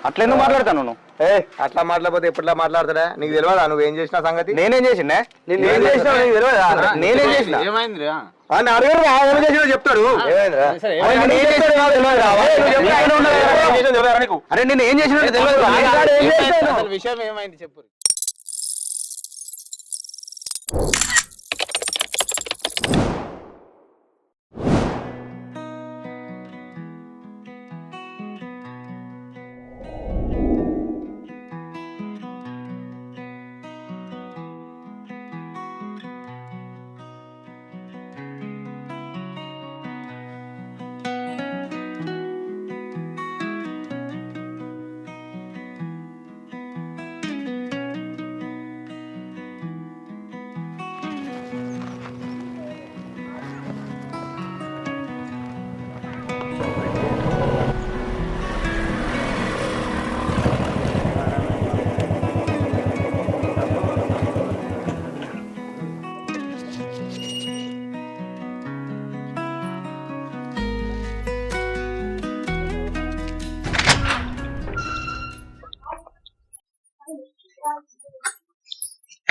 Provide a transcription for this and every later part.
అట్లా ఎందుకు మాట్లాడతాను నువ్వు? అట్లా మాట్లాడిపోతే ఎప్పట్లా మాట్లాడతాడా? నీకు తెలియదా నువ్వేం చేసిన సంగతి? నేనేం చేసిండే? నేనేం చేసినా నీకు తెలియదా? నేనేం చేసిన? ఏమైందిరా? చెప్తాడు. అరే నేను ఏం చేసిన తెలియదు. విషయం ఏమైంది చెప్పు.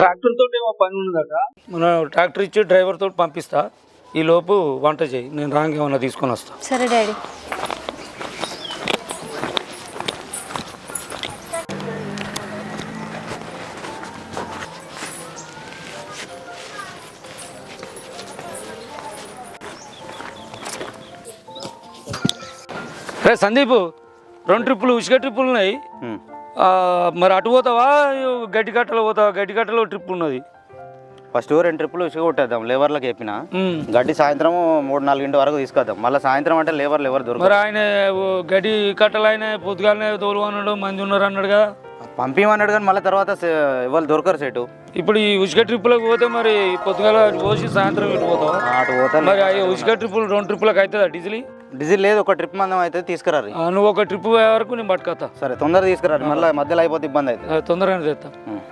ట్రాక్టర్ తోటి ఏమో పని ఉన్నదట. మన ట్రాక్టర్ ఇచ్చి డ్రైవర్ తోటి పంపిస్తా. ఈ లోపు వంట చేయి, నేను రాంగ్ ఏమన్నా తీసుకొని వస్తా. సరే డాడీ. రే సందీప్, 2 ట్రిప్పులు ఉసుక ట్రిప్పులు ఉన్నాయి. మరి అటు పోతావా గడ్డి కట్టలో పోతావా? గడ్డి కట్టలో ట్రిప్ ఉన్నది. ఫస్ట్ 2 ట్రిప్పులు ఇసుక కొట్టేద్దాం, లేబర్లకు చెప్పిన. గడ్డి సాయంత్రం 3-4 వరకు తీసుకొద్దాం. మళ్ళీ సాయంత్రం అంటే లేబర్లు ఎవరు దొరకరు. మరి ఆయన గడ్డి కట్టలు ఆయన పొద్దుగాలనే తోలు అన్నాడు, మంది ఉన్నారు అన్నాడు కదా. పంపించమన్నాడు కానీ మళ్ళీ తర్వాత ఎవరు దొరకరు సెటు. ఇప్పుడు ఈ ఉసుక ట్రిప్పులకు పోతే మరి పొద్దుగాల పోసి సాయంత్రం ఇటు పోతావా? అటు పోతాను. మరి ఉసుక ట్రిప్పులు 2 ట్రిప్పులకు అవుతుందా డీజిల్? డీజిల్ లేదు, ఒక ట్రిప్ మందం అయితే తీసుకురారు. నువ్వు ఒక ట్రిప్ పోయే వరకు నేను పట్టుకొస్తా. సరే తొందరగా తీసుకురారు, మళ్ళీ మధ్యలో అయిపోతే ఇబ్బంది అవుతుంది. తొందరగానే తెస్తా.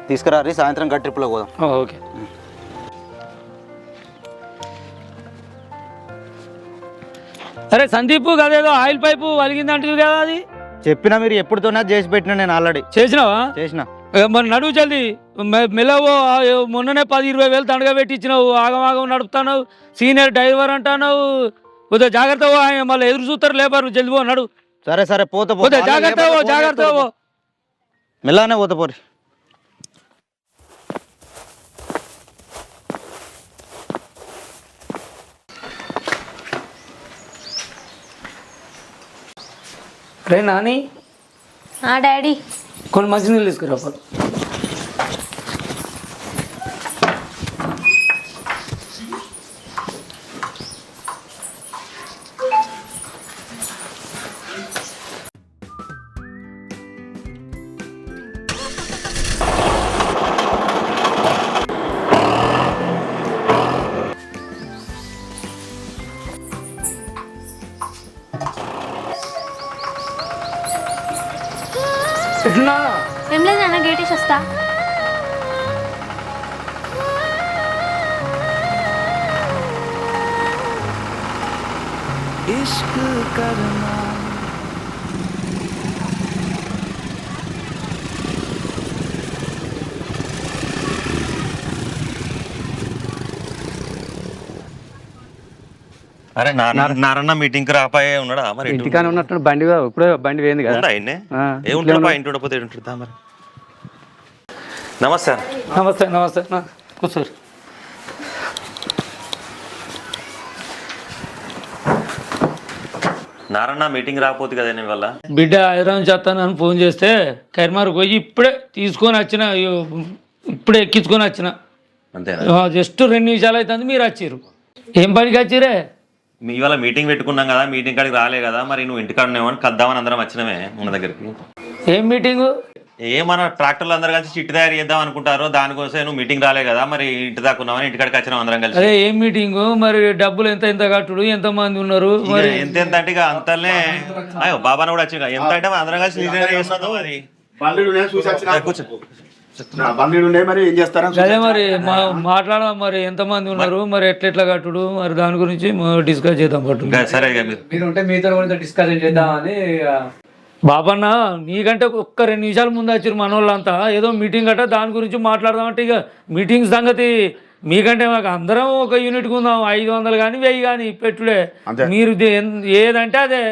తీసుకురారు, సాయంత్రం గడ్డి ట్రిప్లో పోదాం. ఓకే. అరే సందీప్, అదేదో ఆయిల్ పైపు వలిగిందంటివి కదా, అది చెప్పినా మీరు ఎప్పుడుతోనే చేసి పెట్టినా. నేను ఆల్రెడీ చేసినావా? చేసిన. మరి నడువు జల్ది మెల్లవో. మొన్ననే 10-20 వేలు దండగా పెట్టించినావు, ఆగమాగం నడుపుతావు. సీనియర్ డ్రైవర్ అంటావు, కొద్దిగా జాగ్రత్త. మళ్ళీ ఎదురు చూస్తారు లేబర్. జల్ది పో, నడు. సరే సరే పోతే జాగ్రత్త, జాగ్రత్త. మెల్లగానే పోతే పోరి. రే నాని, డాడీ కొన్ని మంచినీళ్ళు తీసుకురా. ఏం లేదు అన్న, గేట్ వేసి వస్తా. అరే నారన్న మీటింగ్ కి రాపాయే ఉన్నాడా? మరి ఇంటికానే ఉన్నట్టు బండి ఇప్పుడే బండి పోయింది కదా. ఏముంటాడు ఇంటి ఉండకపోతే ఏంటుంటా మరి. నమస్తే. నమస్తే. నమస్తే, కూర్చోరు. నారన్న మీటింగ్ రాకపోతే కదా నేను వల్ల బిడ్డ హైదరాబాద్ చేస్తానని ఫోన్ చేస్తే కైర్మార్కి పోయి ఇప్పుడే తీసుకొని వచ్చిన, ఇప్పుడే ఎక్కించుకొని వచ్చిన. అంతేనా? జస్ట్ 2 నిమిషాలు అవుతుంది మీరు వచ్చారు. ఏం పనికి వచ్చిరే? ఇవాళ మీటింగ్ పెట్టుకున్నాం కదా, మీటింగ్ కాడికి రాలే కదా. మరి నువ్వు ఇంటికాడ ఉన్నావని కద్దామని అందరం వచ్చినమే మన దగ్గరికి. ఏం మీటింగు? మన ట్రాక్టర్లు అందరూ కలిసి చిట్టి తయారు చేద్దాం అనుకుంటారు, దానికోసం నువ్వు మీటింగ్ రాలే కదా. మరి ఇంటి దాకా ఉన్నావని ఇంటికాడికి వచ్చినాం అందరం కలిసి. అదే ఏం మీటింగు? మరి డబ్బులు ఎంత కట్టుడు, ఎంత మంది ఉన్నారు? మరి ఎంత అంటే ఇక అంతనే అయ్యో బాబాను కూడా వచ్చి ఎంత అంటే అందరం కలిసి అదే మరి మాట్లాడదాం. మరి ఎంత మంది ఉన్నారు, మరి ఎట్లా కట్టుడు, మరి దాని గురించి డిస్కస్ చేద్దాం. పట్టు సరే మీరు ఉంటే మీతో డిస్కషన్ చేద్దామని. బాబన్న నీకంటే ఒక్క 2 నిమిషాల ముందు వచ్చారు మన వాళ్ళంతా ఏదో మీటింగ్ అట దాని గురించి మాట్లాడదామంటే ఇక మీటింగ్ సంగతి మీకంటే మాకు అందరం ఒక యూనిట్ ఉందాం 500 కానీ 1000 కానీ పెట్టుడే మీరు ఏదంటే అదే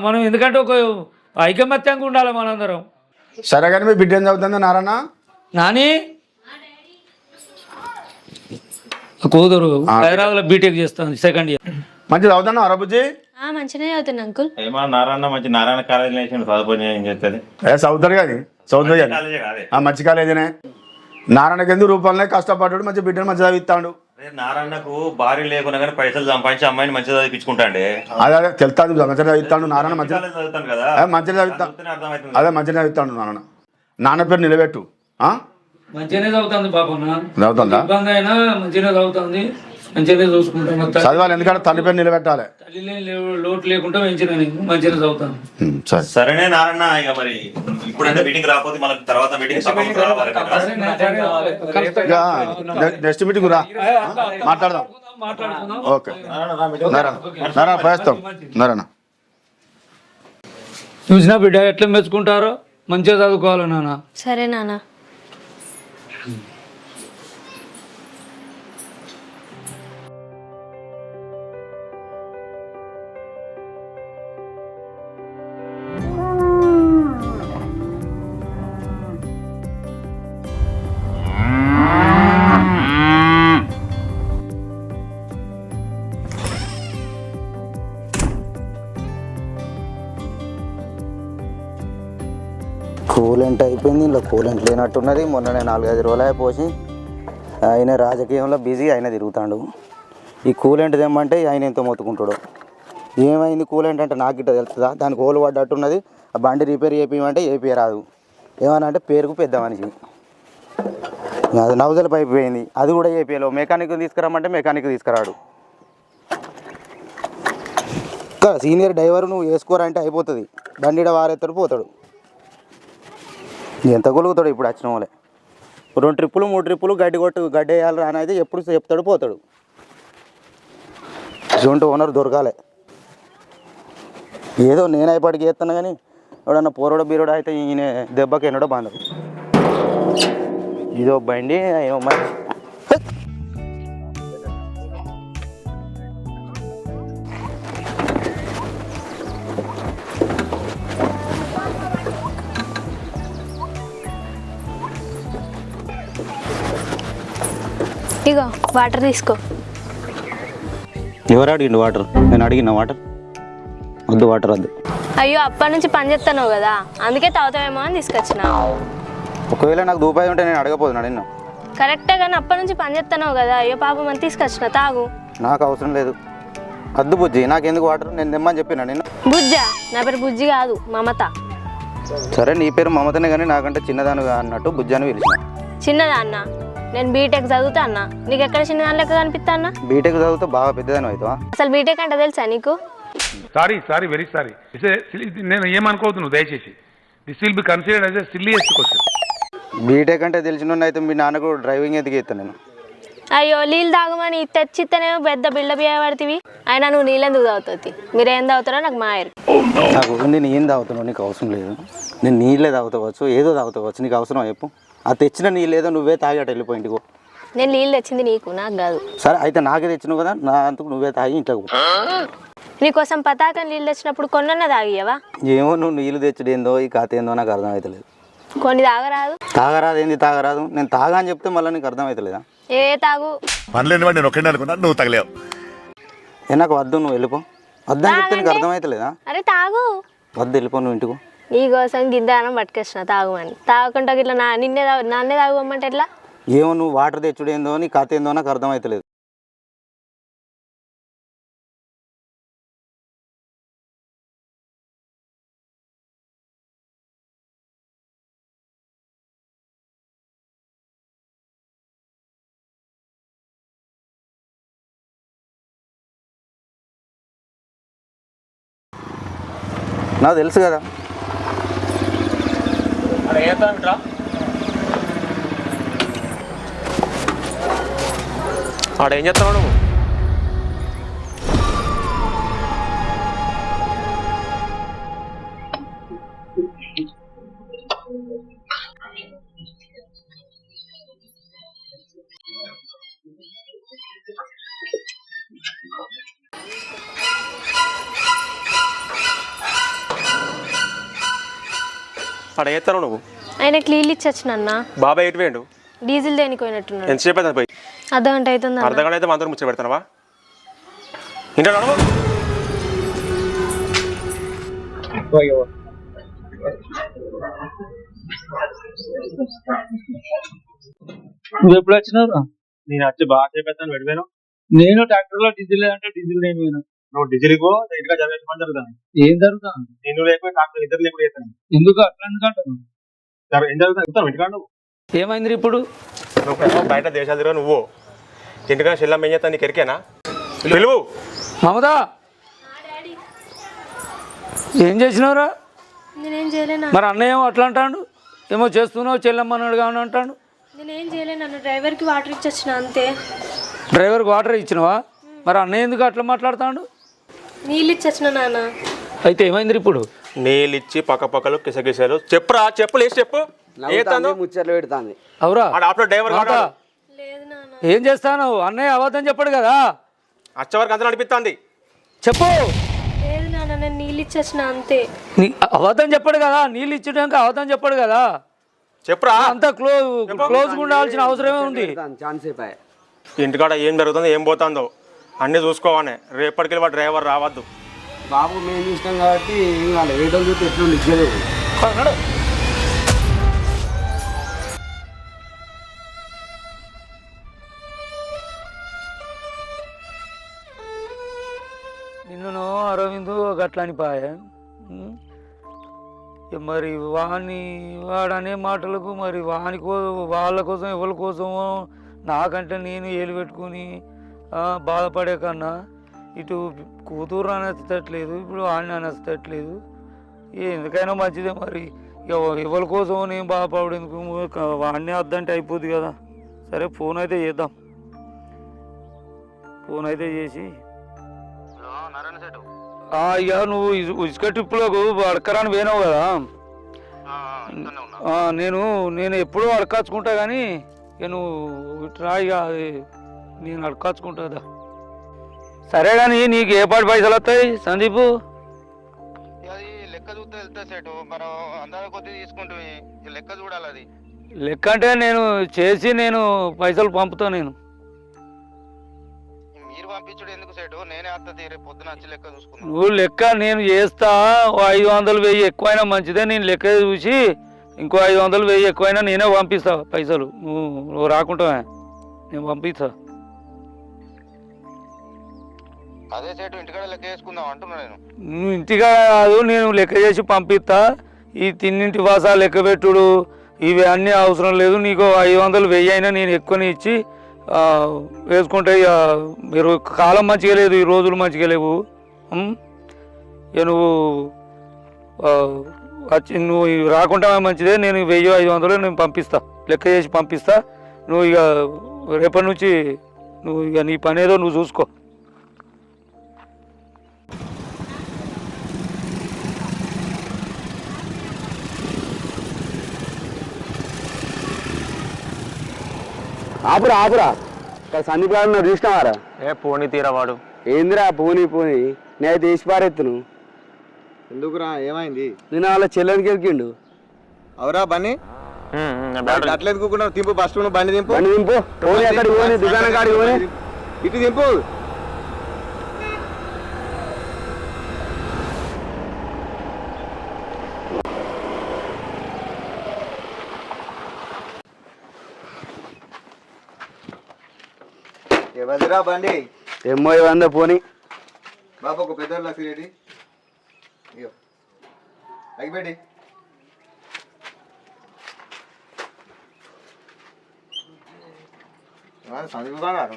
మనం ఎందుకంటే ఒక ఐకమత్యంగా ఉండాలి మనందరం. సరే కానీ మీ బిడ్డ ఏం చదువుతుంది నారాయణ? నాని కూతురు హైదరాబాద్లో బీటెక్ చేస్తాను సెకండ్ ఇయర్. మంచిగా చదువుతున్నా అరబుజీ? మంచిగా చదువుతున్నా అంకుల్. ఏమో నారాయణ మంచి నారాయణ కాలేజ్ చదువుకొని ఏం చేస్తుంది? చదువుతాడు కానీ మంచి కాలేజీనే. నారాయణకి ఎందుకు రూపాయలనే కష్టపడ్డాడు, మంచి బిడ్డను మంచిగా చదివిస్తాడు. నారాయణకు భార్య లేకున్నా కానీ పైసలు సంపాదించి అమ్మాయిని మంచిగా చదివించుకుంటాండే. అదే తెలుస్తాడు, మంచిగా చదివిస్తాడు నారాయణ. మంచిగా చదువుతాను కదా, మంచిగా చదివిస్తాడు. అదే మంచిగా చదివిస్తాడు నారాయణ. నాన్న పేరు నిలబెట్టు. మంచిగానే చదువుతుంది పాపన్న, చదువుతుందా? ఇబ్బంది అయినా మంచిగానే చదువుతుంది, మంచిగానే చూసుకుంటాం. చదవాలి, ఎందుకంటే తండ్రి పేరు నిలబెట్టాలి. తల్లి లోటు లేకుండా మంచిగా చదువుతాను. సరేనే నారాయణ, ఇక మరి ఇప్పుడంటే మీటింగ్ రాకపోతే మనకి తర్వాత మీటింగ్ నెక్స్ట్ మీటింగ్ రా, మాట్లాడదాం. ఓకే నారాయణ పోయేస్తాం. నారాయణ చూసినా బిడ్డ ఎట్లా మెచ్చుకుంటారో, మంచిగా చదువుకోవాలి నాన్న. సరే నాన్న. కూలెంట్ అయిపోయింది, ఇంట్లో కూలెంట్ లేనట్టున్నది. మొన్ననే 4-5 రోజులు పోసి ఆయన రాజకీయంలో బిజీ, ఆయన తిరుగుతాడు. ఈ కూలెంట్ తెమ్మంటే ఆయన ఎంత మొత్తుకుంటాడు. ఏమైంది కూలెంట్ అంటే నాకు ఇట్లా తెలుస్తుందా? దానికి హోల్ పడ్డట్టున్నది, ఆ బండి రిపేర్ చేయించమంటే ఏపీ రాదు. ఏమన్నా అంటే పేరుకు పెద్ద మనిషి. అది నవజల పైపు పోయింది, అది కూడా ఏపీలో. మెకానిక్ తీసుకురమ్మంటే మెకానిక్ తీసుకురాడు. సీనియర్ డ్రైవర్ నువ్వు వేసుకోరంటే అయిపోతుంది, బండిడ వారెత్తాడు పోతాడు. ఎంత కొలుగుతాడు ఇప్పుడు వచ్చిన వాళ్ళే. 2 ట్రిప్పులు 3 ట్రిప్పులు గడ్డి వేయాలి రాని అయితే ఎప్పుడు చెప్తాడు పోతాడు. ఇటువంటి ఓనర్ దొరకాలి. ఏదో నేను అయిపటికి చేస్తాను కానీ ఎవడన్నా పోరడో బీరోడో అయితే ఈయన దెబ్బకి ఎన్నడో బాగుండదు. ఇదో బండి ఏమో మరి ఇగో వాటర్ తీసుకో. ఎవరు అడిగిండు వాటర్? నేను అడిగిన వాటర్ వద్దు, వాటర్ వద్దు. అయ్యో అప్పటి నుంచి పని చేస్తాను కదా, అందుకే తాగుతావేమో అని తీసుకొచ్చిన. ఒకవేళ నాకు రూపాయి ఉంటే నేను అడగపోతున్నాను నిన్ను. కరెక్టే కానీ అప్పటి నుంచి పని చేస్తాను కదా, అయ్యో పాపం అని తీసుకొచ్చిన, తాగు. నాకు అవసరం లేదు, వద్దు బుజ్జి. నాకెందుకు వాటర్? నేను తెమ్మని చెప్పినా నేను. బుజ్జా? నా పేరు బుజ్జి కాదు, మమత. సరే నీ పేరు మమతనే కానీ నాకంటే చిన్నదాను అన్నట్టు బుజ్జి అని పిలిచిన. చిన్నదా అన్న? నేను బీటెక్ చదువుతా అన్న, నీకు ఎక్కడ చిన్నదాని లెక్క కనిపిస్తా అన్న? బీటెక్ చదివితే బాగా పెద్దదాని అవుతావా? అసలు బీటెక్ అంటే తెలుసా నీకు? Sorry very sorry. నేను ఏమనుకోవద్దు నువ్వు దయచేసి. This will be considered as a silliest question. B Tech అంటే తెలిసిన అయితే మీ నాన్నకు డ్రైవింగ్ ఎందుకు ఇస్తాను నేను. అయ్యో నీళ్ళు తాగమని తెచ్చిస్తేనేమో పెద్ద బిల్డప్ చేయబడితివి, అయినా నువ్వు నీళ్ళు ఎందుకు తాగుతుంది? మీరేం తాగుతారో నాకు మాయరు. నాకు నేను ఏం తాగుతున్నావు నీకు అవసరం లేదు. నేను నీళ్ళే తాగుతావచ్చు, ఏదో తాగుతావచ్చు, నీకు అవసరం చెప్పు. ఆ తెచ్చిన నీళ్ళు ఏదో నువ్వే తాగట వెళ్ళిపోయి ఇంటికి. నేను నీళ్ళు తెచ్చింది నీకు, నాకు కాదు. సరే అయితే నాకే తెచ్చినావు కదా, నా అంతకు నువ్వే తాగి ఇంట్లోకి. నీకోసం పతాకం నీళ్ళు తెచ్చినప్పుడు కొన్న తాగియవా? ఏమో నువ్వు నీళ్ళు తెచ్చుడు ఏందో ఈ కథ ఏందో నాకు అర్థమవుతలేదు. కొన్ని తాగరాదు. తాగరాదు ఏంది తాగరాదు? నేను తాగా అని చెప్తే మళ్ళీ నీకు అర్థమవుతలేదా? ఏ తాగు పనిలేని వాడు నేను ఒక్కడే అనుకున్నా, నువ్వు తగలేవు. ఏ నాకు వద్దు, నువ్వు వెళ్ళిపో. వద్దని చెప్తే నీకు అర్థమవుతలేదా? అరే తాగు. వద్దు, వెళ్ళిపో నువ్వు ఇంటికి. నీకోసం గిద్దానం పట్టుకొచ్చిన తాగుమని. తాగకుండా ఇట్లా నన్నే తాగుమంటే ఎట్లా? ఏమో నువ్వు వాటర్ తెచ్చుడు ఏందో నీ కథ ఏందో నాకు అర్థమవుతలేదు. నాకు తెలుసు కదా. ఆడేం చేస్తున్నావు నువ్వు? అక్కడ చేస్తాను నువ్వు ఆయన క్లీన్లు ఇచ్చొచ్చిన అన్న. బాబాయ్ ఎటు వేయండు డీజిల్ దేనికి పోయినట్టున్నాడు. ఎంతసేపు అవుతుంది పోయి అర్ధగంట అవుతుంది. అర్ధగంట అయితే మాత్రం ముచ్చట పెడతానవా ఇంట్లో నడవ నువ్వు ఎప్పుడు వచ్చినావు? నేను వచ్చి బాగా చేపెత్తాను వెళ్ళిపోయాను నేను ట్రాక్టర్లో డీజిల్ అంటే డీజిల్ నేను పోయినా. నువ్వు డీజిల్ కో ఇంటిగా చదివేసుకోవడం జరుగుతాను ఏం జరుగుతుంది? నేను లేకపోతే ట్రాక్టర్ ఇద్దరు లేకుండా చేస్తాను ఎందుకు అట్లా ఎందుకంటాను? ఏం జరుగుతుంది చెప్తాను ఇంటికా నువ్వు ఏమైంది ఇప్పుడు? నువ్వు బయట దేశాలు తిరగ నువ్వు ఇంటికా చెల్లం ఏం చేస్తాను నీకు ఎరికేనా పిలువు మమతా ఏం చేసినావురా? నేనేం చేయలేను. మరి అన్నయ్య ఏమో అట్లా అంటాడు, ఏమో చేస్తున్నావు చెల్లమ్మన్నాడు కానీ అంటాడు. నేనేం చేయలేను అన్న. డ్రైవర్కి వాటర్ ఇచ్చొచ్చిన అంతే. డ్రైవర్కి వాటర్ ఇచ్చినావా? మరి అన్నయ్య ఎందుకు అట్లా మాట్లాడుతాడు? నీళ్ళు ఇచ్చొచ్చిన నాన్న. అయితే ఏమైంది ఇప్పుడు? నీళ్ళు ఇచ్చి పక్కలు కిసకిసలు చెప్పురా చెప్పులు వేసి చెప్పు ముచ్చట్లు పెడతాంది. అవురా ఆటో డ్రైవర్ లేదు నాన్న. ఏం చేస్తాను? అన్నయ్య అబద్ధం చెప్పాడు కదా, వచ్చే వరకు అంతా నడిపిస్తుంది చెప్పు. లేదు నాన్న, నేను నీళ్ళు ఇచ్చొచ్చిన అంతే. అబద్ధం చెప్పాడు కదా, నీళ్ళు ఇచ్చడానికి అబద్ధం చెప్పాడు కదా. చెప్పురా అంతా క్లోజ్గా ఉండాల్సిన అవసరమే ఉంది. ఇంటికాడ ఏం జరుగుతుందో ఏం పోతుందో అన్నీ చూసుకోవాలి. రేపటికి వాడు డ్రైవర్ రావద్దు. బాబు మేము ఇష్టం కాబట్టి ఏం కాదు. ఏదో చూస్తే ఎట్లు నిగ్గలేదు. నిన్ను అరవింద్ గట్లా అనిపాయే. మరి వాడనే మాటలకు మరి వాళ్ళ కోసం ఎవరి కోసమో నాకంటే నేను ఏలు పెట్టుకుని బాధపడే కన్నా ఇటు కూతురు అనెత్తట్లేదు, ఇప్పుడు వాడిని అనెత్తట్లేదు. ఎందుకైనా మంచిదే. మరి ఎవరి కోసం నేను బాధపడేందుకు వాడిని వద్దంటే అయిపోద్ది కదా. సరే ఫోన్ అయితే చేద్దాం. ఫోన్ అయితే చేసి ఇక నువ్వు ఇసుక ట్రిప్పులకు అడకరాని పోయినావు కదా. నేను ఎప్పుడూ అడకాచుకుంటా కానీ ఇక నువ్వు ట్రా ఇక నేను అడకాచుకుంటా కదా. సరే కానీ నీకు ఏ పాటి పైసలు వస్తాయి సందీపు? అది లెక్క చూస్తే వెళ్తే సెట్ మనం అందరి కొద్ది తీసుకుంటే లెక్క చూడాలి. అది లెక్క అంటే నేను పైసలు పంపుతా. నేను మీరు పంపించుడు ఎందుకు సెట్? నేనే వస్తుంది రేపు పొద్దున వచ్చి లెక్క చూసుకున్నాను. నువ్వు లెక్క నేను చేస్తా. 500 1000 ఎక్కువైనా మంచిదే. నేను లెక్క చూసి ఇంకో 500 1000 ఎక్కువైనా నేనే పంపిస్తా పైసలు. నువ్వు రాకుంటా నేను పంపిస్తా. అదే సెట్ ఇంటికాడ లెక్క చేసుకుందాం అంటున్నా. నువ్వు ఇంటిగా కాదు, నేను లెక్క చేసి పంపిస్తా. ఈ తిన్నింటి వాసా లెక్క పెట్టుడు ఇవి అన్నీ అవసరం లేదు. నీకు 500 1000 అయినా నేను ఎక్కువని ఇచ్చి వేసుకుంటే మీరు కాలం మంచిగా లేదు, ఈ రోజులు మంచిగా లేవు. ఇక నువ్వు రాకుండా మంచిదే. నేను 1000 500 నేను పంపిస్తా, లెక్క చేసి పంపిస్తా. నువ్వు ఇక రేపటి నుంచి నువ్వు ఇక నీ పని ఏదో నువ్వు చూసుకో. ఆపురా ఇక్కడ సందీప్ గారు చూసినావారా? పోనీ తీరవాడు ఏందిరా పోనీ నేను తీసి పారెత్తును. ఎందుకురా ఏమైంది? నేను వాళ్ళ చెల్లెనికి ఎరికిండు. అవరా బండి అట్లా ఎదుకున్నావు. తింపు ఫస్ట్ బండి దింపు. పోనీ అక్కడికి పోనీ, దుకాణం కాడికి పోనీ, ఇటు దింపు. ఎవరిరా బండి? ఏమో 100 పోనీ. బాబు ఒక పెద్ద లక్ష రెడీ అగిపెట్టి.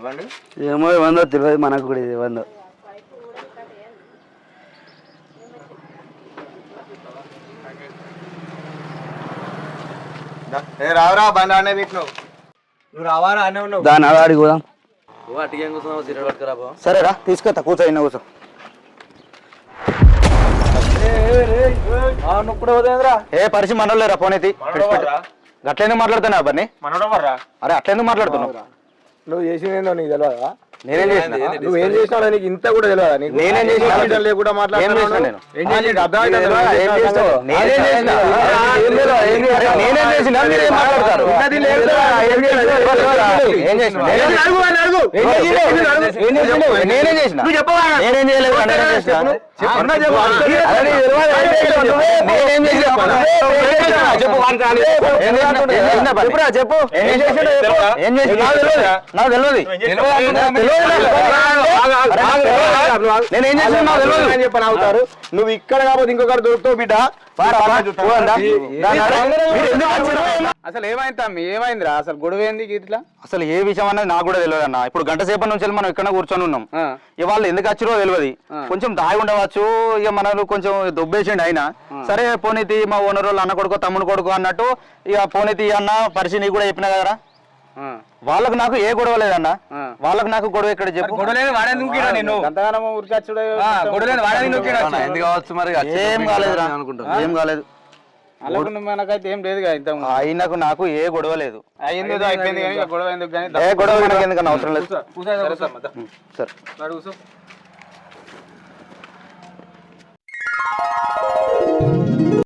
బండి ఏమో 100 తెలియదు మనకు కూడా. ఇది 100 రావరా బండి అనే పెట్టినావు. నువ్వు రావారా అనే ఉన్నావు. దాని అడిగి పోదాం. సరేరా తీసుకొస్తా, కూర్చో. కూర్చో ఏ పరిచి మనోళ్ళేరా ఫోన్ అయితే అట్లెందుకు మాట్లాడుతున్నావు బన్నీ అరే అట్లెందుకు మాట్లాడుతున్నావు నువ్వు చేసిందేందో నీకు తెలియదా? నేనేం చేసిన నువ్వేం చేసినావు నీకు ఇంత కూడా తెలియదా? నీకు నేనేం చేసిన లేకుండా ఏం చేసిన నేను ఏం చేసినా నేనేం చేసిన మీరేం మాట్లాడతారు నేనేం చేసిన నేనేం చేయలేదు చెప్పు ఏం చేసిన నాకు నేనేం చేసిన నాకు తెలియదు చెప్పని అవుతారు. నువ్వు ఇక్కడ కాకపోతే ఇంకొకటి దొరుకుతావు బిడ్డ. అసలు ఏమైంది ఏమైందిరా అసలు గొడవ ఏంది ఇట్లా అసలు ఏ విషయం అనేది నాకు కూడా తెలియదు అన్న. ఇప్పుడు గంట సేపటి నుంచి మనం ఇక్కడ కూర్చొని ఉన్నాం. ఇవాళ ఎందుకు వచ్చిరో తెలియదు. కొంచెం దాగి ఉండవచ్చు. ఇక మనల్ని కొంచెం దొబ్బేసిండు ఆయన. సరే పోనీతి మా ఓనర్ వాళ్ళు అన్న కొడుకో తమ్ముడు కొడుకు అన్నట్టు ఇక పోనీతి అన్న పరిస్థితి నీకు కూడా చెప్పినా కదరా. వాళ్ళకు నాకు ఏ గొడవ లేదన్న. వాళ్ళకు నాకు గొడవ ఇక్కడ చెప్పు ఏం కాలేదురా ఏం కాలేదు మనకైతే ఏం లేదు ఆయనకు నాకు ఏ గొడవ లేదు. అయిపోయింది గొడవ ఎందుకు కానీ ఏ గొడవ మనకి ఎందుకన్నా అవసరం లేదు. సరే